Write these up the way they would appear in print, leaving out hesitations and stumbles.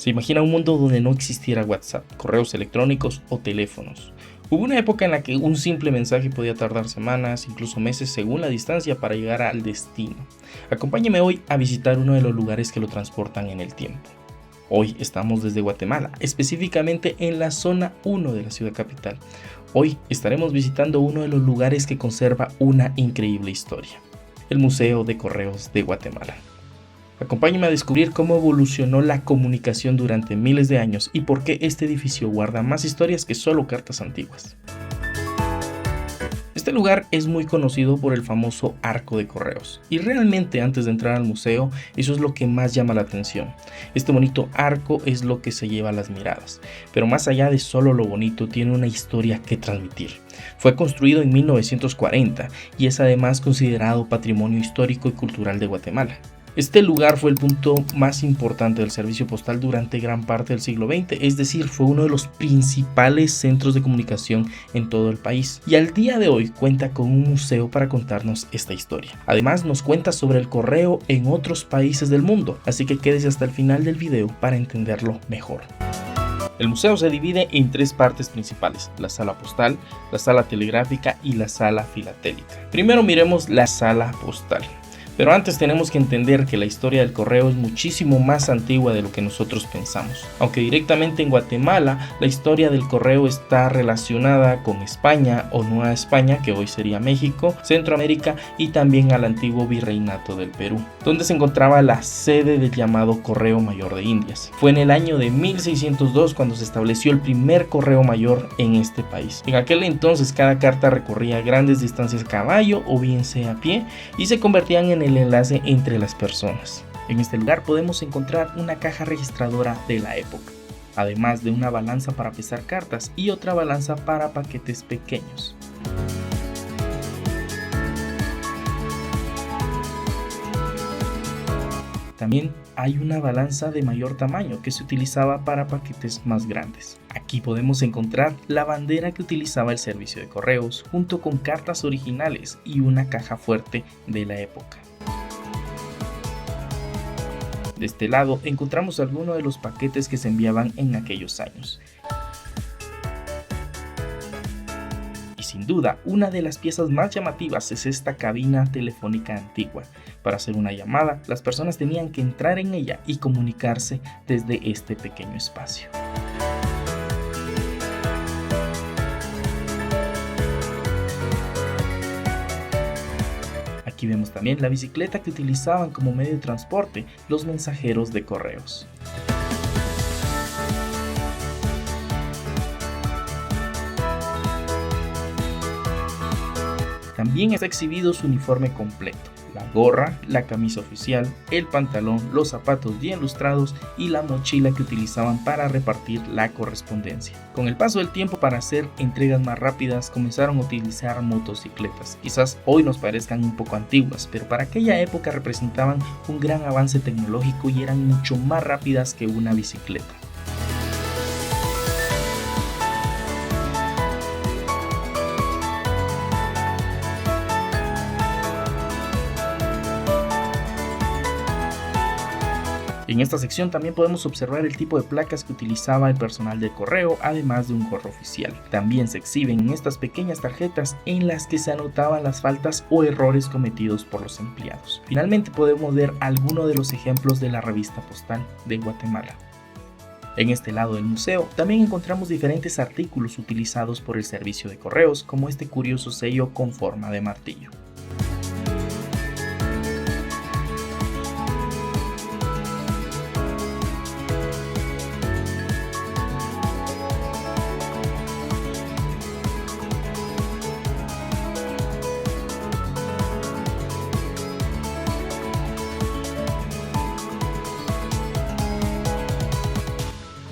Se imagina un mundo donde no existiera WhatsApp, correos electrónicos o teléfonos. Hubo una época en la que un simple mensaje podía tardar semanas, incluso meses según la distancia para llegar al destino. Acompáñeme hoy a visitar uno de los lugares que lo transportan en el tiempo. Hoy estamos desde Guatemala, específicamente en la zona 1 de la ciudad capital. Hoy estaremos visitando uno de los lugares que conserva una increíble historia, el Museo de Correos de Guatemala. Acompáñenme a descubrir cómo evolucionó la comunicación durante miles de años y por qué este edificio guarda más historias que solo cartas antiguas. Este lugar es muy conocido por el famoso Arco de Correos, y realmente antes de entrar al museo, eso es lo que más llama la atención. Este bonito arco es lo que se lleva las miradas, pero más allá de solo lo bonito, tiene una historia que transmitir. Fue construido en 1940 y es además considerado Patrimonio Histórico y Cultural de Guatemala. Este lugar fue el punto más importante del servicio postal durante gran parte del siglo XX, es decir, fue uno de los principales centros de comunicación en todo el país. Y al día de hoy cuenta con un museo para contarnos esta historia. Además nos cuenta sobre el correo en otros países del mundo, así que quédese hasta el final del video para entenderlo mejor. El museo se divide en tres partes principales: la sala postal, la sala telegráfica y la sala filatélica. Primero miremos la sala postal. Pero antes tenemos que entender que la historia del correo es muchísimo más antigua de lo que nosotros pensamos. Aunque directamente en Guatemala, la historia del correo está relacionada con España o Nueva España, que hoy sería México, Centroamérica y también al antiguo virreinato del Perú, donde se encontraba la sede del llamado Correo Mayor de Indias. Fue en el año de 1602 cuando se estableció el primer correo mayor en este país. En aquel entonces cada carta recorría grandes distancias a caballo o bien sea a pie y se convertían en el enlace entre las personas. En este lugar podemos encontrar una caja registradora de la época, además de una balanza para pesar cartas y otra balanza para paquetes pequeños. También hay una balanza de mayor tamaño que se utilizaba para paquetes más grandes. Aquí podemos encontrar la bandera que utilizaba el servicio de correos, junto con cartas originales y una caja fuerte de la época. De este lado encontramos algunos de los paquetes que se enviaban en aquellos años. Y sin duda, una de las piezas más llamativas es esta cabina telefónica antigua. Para hacer una llamada, las personas tenían que entrar en ella y comunicarse desde este pequeño espacio. Aquí vemos también la bicicleta que utilizaban como medio de transporte los mensajeros de correos. También está exhibido su uniforme completo: la gorra, la camisa oficial, el pantalón, los zapatos bien lustrados y la mochila que utilizaban para repartir la correspondencia. Con el paso del tiempo, para hacer entregas más rápidas, comenzaron a utilizar motocicletas. Quizás hoy nos parezcan un poco antiguas, pero para aquella época representaban un gran avance tecnológico y eran mucho más rápidas que una bicicleta. En esta sección también podemos observar el tipo de placas que utilizaba el personal de correo, además de un gorro oficial. También se exhiben en estas pequeñas tarjetas en las que se anotaban las faltas o errores cometidos por los empleados. Finalmente podemos ver algunos de los ejemplos de la revista postal de Guatemala. En este lado del museo también encontramos diferentes artículos utilizados por el servicio de correos, como este curioso sello con forma de martillo.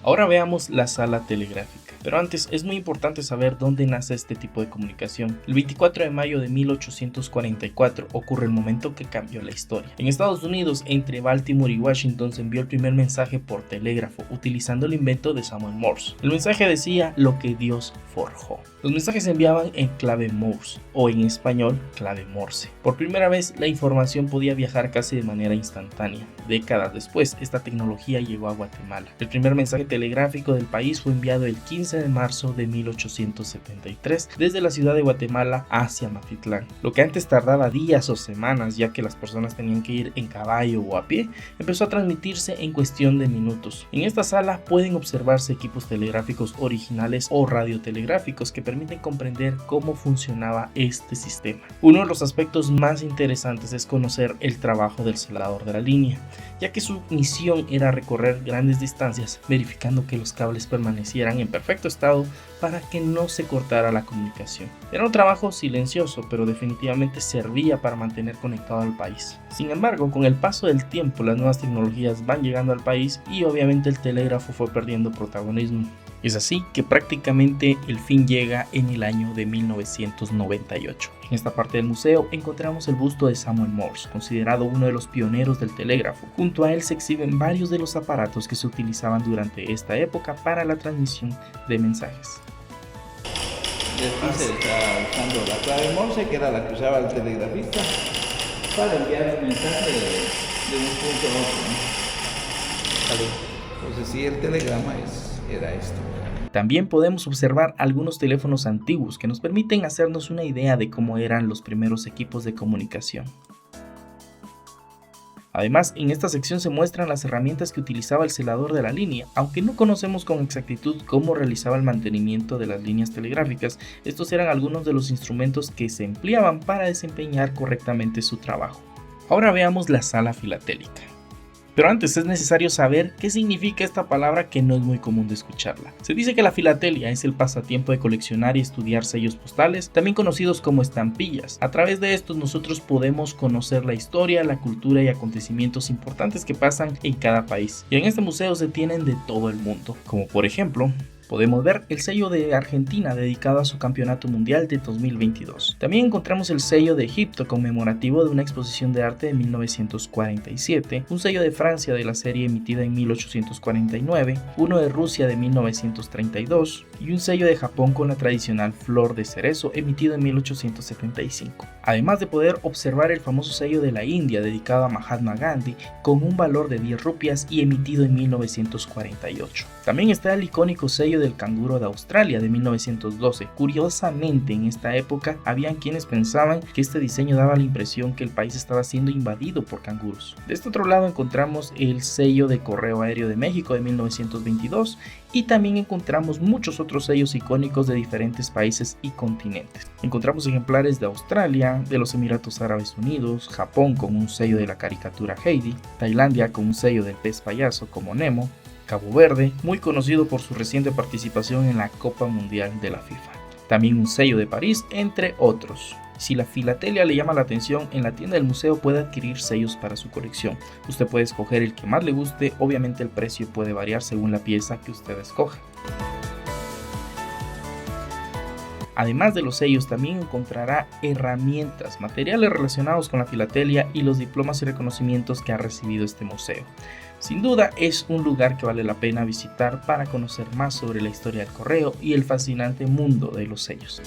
Ahora veamos la sala telegráfica. Pero antes es muy importante saber dónde nace este tipo de comunicación. El 24 de mayo de 1844 ocurre el momento que cambió la historia. En Estados Unidos, entre Baltimore y Washington, se envió el primer mensaje por telégrafo utilizando el invento de Samuel Morse. El mensaje decía: lo que Dios forjó. Los mensajes se enviaban en clave Morse, o en español clave Morse. Por primera vez la información podía viajar casi de manera instantánea. décadas después, esta tecnología llegó a Guatemala. El primer mensaje telegráfico del país fue enviado el 15 de marzo de 1873 desde la ciudad de Guatemala hacia Matitlán. Lo que antes tardaba días o semanas, ya que las personas tenían que ir en caballo o a pie, empezó a transmitirse en cuestión de minutos. En esta sala pueden observarse equipos telegráficos originales o radiotelegráficos que permiten comprender cómo funcionaba este sistema. Uno de los aspectos más interesantes es conocer el trabajo del celador de la línea, ya que su misión era recorrer grandes distancias verificando que los cables permanecieran en perfecto estado para que no se cortara la comunicación. Era un trabajo silencioso, pero definitivamente servía para mantener conectado al país. Sin embargo, con el paso del tiempo, las nuevas tecnologías van llegando al país y obviamente el telégrafo fue perdiendo protagonismo. Es así que prácticamente el fin llega en el año de 1998. En esta parte del museo encontramos el busto de Samuel Morse, considerado uno de los pioneros del telégrafo. Junto a él se exhiben varios de los aparatos que se utilizaban durante esta época para la transmisión de mensajes. Después se está usando la clave Morse, que era la que usaba el telegrafista, para enviar un mensaje de un punto a otro, ¿no? Entonces sí, el telegrama era esto. También podemos observar algunos teléfonos antiguos que nos permiten hacernos una idea de cómo eran los primeros equipos de comunicación. Además, en esta sección se muestran las herramientas que utilizaba el celador de la línea. Aunque no conocemos con exactitud cómo realizaba el mantenimiento de las líneas telegráficas, estos eran algunos de los instrumentos que se empleaban para desempeñar correctamente su trabajo. Ahora veamos la sala filatélica. Pero antes es necesario saber qué significa esta palabra que no es muy común de escucharla. Se dice que la filatelia es el pasatiempo de coleccionar y estudiar sellos postales, también conocidos como estampillas. A través de estos nosotros podemos conocer la historia, la cultura y acontecimientos importantes que pasan en cada país. Y en este museo se tienen de todo el mundo, como por ejemplo, podemos ver el sello de Argentina dedicado a su campeonato mundial de 2022. También encontramos el sello de Egipto conmemorativo de una exposición de arte de 1947, un sello de Francia de la serie emitida en 1849, uno de Rusia de 1932 y un sello de Japón con la tradicional flor de cerezo emitido en 1875. Además de poder observar el famoso sello de la India dedicado a Mahatma Gandhi con un valor de 10 rupias y emitido en 1948. También está el icónico sello del canguro de Australia de 1912. Curiosamente, en esta época habían quienes pensaban que este diseño daba la impresión que el país estaba siendo invadido por canguros. De este otro lado encontramos el sello de Correo Aéreo de México de 1922 y también encontramos muchos otros sellos icónicos de diferentes países y continentes. Encontramos ejemplares de Australia, de los Emiratos Árabes Unidos, Japón con un sello de la caricatura Heidi, Tailandia con un sello del pez payaso como Nemo, Cabo Verde, muy conocido por su reciente participación en la Copa Mundial de la FIFA. También un sello de París, entre otros. Si la filatelia le llama la atención, en la tienda del museo puede adquirir sellos para su colección. Usted puede escoger el que más le guste, obviamente el precio puede variar según la pieza que usted escoja. Además de los sellos, también encontrará herramientas, materiales relacionados con la filatelia y los diplomas y reconocimientos que ha recibido este museo. Sin duda es un lugar que vale la pena visitar para conocer más sobre la historia del correo y el fascinante mundo de los sellos.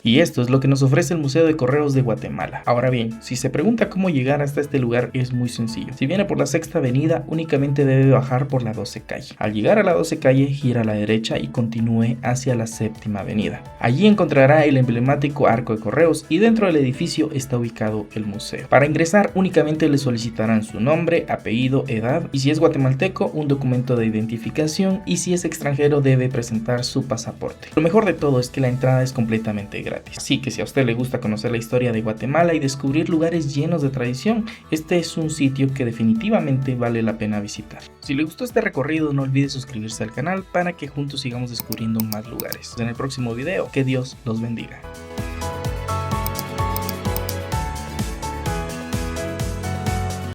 Y esto es lo que nos ofrece el Museo de Correos de Guatemala. Ahora bien, si se pregunta cómo llegar hasta este lugar, es muy sencillo. Si viene por la Sexta Avenida, únicamente debe bajar por la 12 calle. Al llegar a la 12 calle, gira a la derecha y continúe hacia la Séptima Avenida. Allí encontrará el emblemático Arco de Correos y dentro del edificio está ubicado el museo. Para ingresar, únicamente le solicitarán su nombre, apellido, edad y si es guatemalteco, un documento de identificación y si es extranjero debe presentar su pasaporte. Lo mejor de todo es que la entrada es completamente gratis. Así que si a usted le gusta conocer la historia de Guatemala y descubrir lugares llenos de tradición, este es un sitio que definitivamente vale la pena visitar. Si le gustó este recorrido, no olvide suscribirse al canal para que juntos sigamos descubriendo más lugares. En el próximo video, que Dios los bendiga.